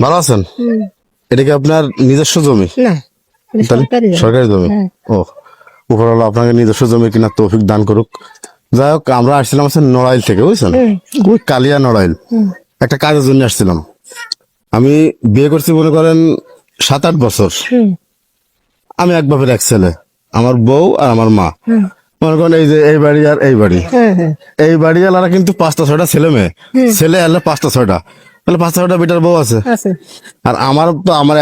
ভালো আছেন? এটা কি আপনার নিজস্ব জমি? না, তাহলে সরকারি জমি। ও, উপরওয়ালা আপনাকে নিজস্ব জমি কিনা তৌফিক দান করুক। যাই হোক, আমরা আসছিলাম হচ্ছে নড়াইল থেকে, বুঝছেন, ওই কালিয়া নড়াইল, একটা কাজের জন্য আসছিলাম। আমি বিয়ে করছি মনে করেন 7-8 বছর। আমি এক বাপের এক ছেলে, আমার বউ আর আমার মা। মনে করেন এই যে এই বাড়ি আর এই বাড়ি, এই বাড়ি আলারা কিন্তু 5টা-6টা ছেলে মেয়ে, ছেলে আলাদা 5টা-6টা, তাহলে 5টা-6টা বেটার বউ আছে। আর আমার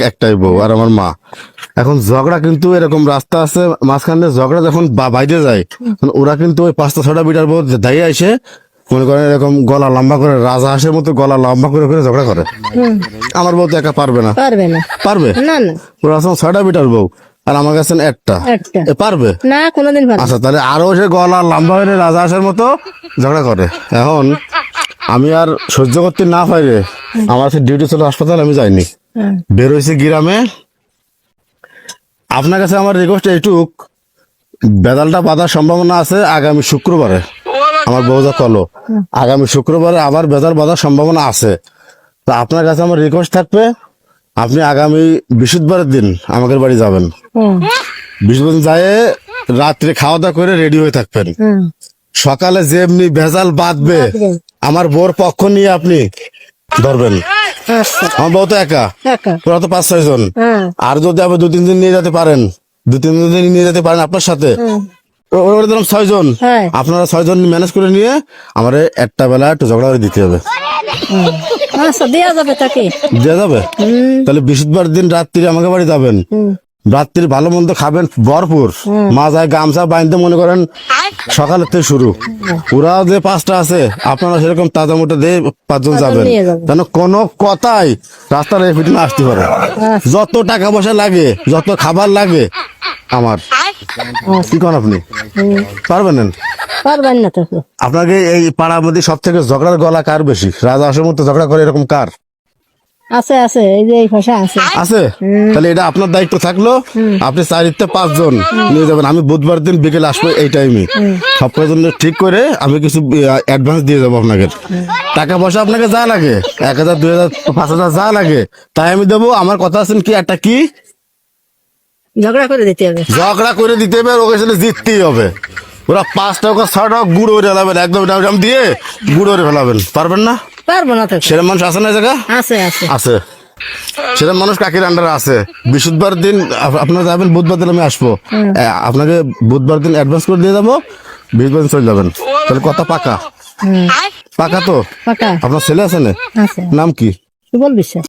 একটাই বউ আর আমার মা। এখন ঝগড়া কিন্তু এরকম রাস্তা আছে মাঝখানে, ঝগড়া যখন বাইরে যায় ওরা কিন্তু ওই 5টা-6টা বিটার বউ দাঁড়িয়ে আসে, মনে করেন এরকম গলা লম্বা করে রাজা হাঁসের মতো গলা লম্বা করে করে ঝগড়া করে। আমার বউ তো একা পারবে না। পারবে না না, ওরা আছে 6টা বিটার বউ আর আমার কাছে একটা। পারবে না, কোনোদিন পারবে না। আচ্ছা, তাহলে আরো সে গলা লম্বা হয়ে রাজা হাঁসের মতো ঝগড়া করে। এখন আমি আর সহ্য করতে না পারে আমার ডিউটি ছিল হাসপাতাল, আমি যাইনি, বের হয়েছি গ্রামে। আপনার কাছে আমার রিকোয়েস্ট এইটুক, বেদালটা বাঁধার সম্ভাবনা আছে আগামী শুক্রবারে। আমার বউ যা কলো আগামী শুক্রবারে আবার বেদাল বাঁধার সম্ভাবনা আছে। তো আপনার কাছে আমার রিকোয়েস্ট থাকবে, আপনি আগামী বৃহস্পতিবারের দিন আমাদের বাড়ি যাবেন। বৃহস্পতিবার যায় রাত্রে খাওয়া দাওয়া করে রেডি হয়ে থাকবেন। সকালে যেমনি ভেজাল বাঁধবে আমার বউর পক্ষ নিয়ে আপনি ধরবেন। আমার বউ তো একা, ওরা তো 5-6 জন। আর যদি আপনি 2-3 দিন নিয়ে যেতে পারেন, 2-3 দিন নিয়ে যেতে পারেন আপনার সাথে, ওরা ধরুন 6 জন, আপনারা 6 জন ম্যানেজ করে নিয়ে আমার একটা বেলা একটু ঝগড়া করে দিতে হবে। দেওয়া যাবে তাকে, দেওয়া যাবে। তাহলে বৃহস্পতিবার দিন রাত্রি আমাকে বাড়ি যাবেন, রাত্রি ভালো মন্দ খাবেন ভরপুর, মাথায় গামছা বাঁধতে মনে করেন সকালের থেকে শুরু। ওরা যে 5টা আছে আপনারা সেরকম তাজা মোটা দিয়ে 5 জন যাবেন, কেন কোনো কথাই রাস্তার এই ফিটনা আসতে পারে। যত টাকা পয়সা লাগে, যত খাবার লাগে আমার, কি করেন আপনি? পারবেন না তো। আপনাকে এই পাড়ার মধ্যে সব থেকে ঝগড়ার গলা কার বেশি? রাজা হাঁসের মতো ঝগড়া করে এরকম কার আছে? এই যে এই ভাষা আছে। তাহলে এটা আপনার দায়িত্ব থাকলো, আপনি 4-5 জন নিয়ে যাবেন। আমি বুধবার দিন বিকেলে আসবো এই টাইমে, সব জন্য ঠিক করে আমি কিছু অ্যাডভান্স দিয়ে যাবো আপনাকে। টাকা পয়সা আপনাকে যা লাগে 1,000, 2,000, 5,000 যা লাগে তাই আমি দেবো। আমার কথা আছেন কি, একটা কি ঝগড়া করে দিতে হবে, আর ওকে সাথে জিততেই হবে। ওরা 5টা 6টা গুঁড়ো করে ফেলাবেন, একদম দিয়ে গুঁড়ো করে ফেলাবেন। পারবেন না? পারবো না তো। সেরকম মানুষ আছে না জায়গা? আছে সেরকম মানুষ কাকির আন্ডারে আছে। বৃহস্পতিবার দিন আপনারা যাবেন, বুধবার দিন আমি আসবো। আপনাকে বুধবার দিন অ্যাডভান্স করে দিয়ে যাবো, বৃহস্পতিবার দিন চলে যাবেন। তাহলে কথা পাকা? পাকা তো? পাকা। আপনার ছেলে আছে না? আছে। নাম কি? সুবল বিশ্বাস।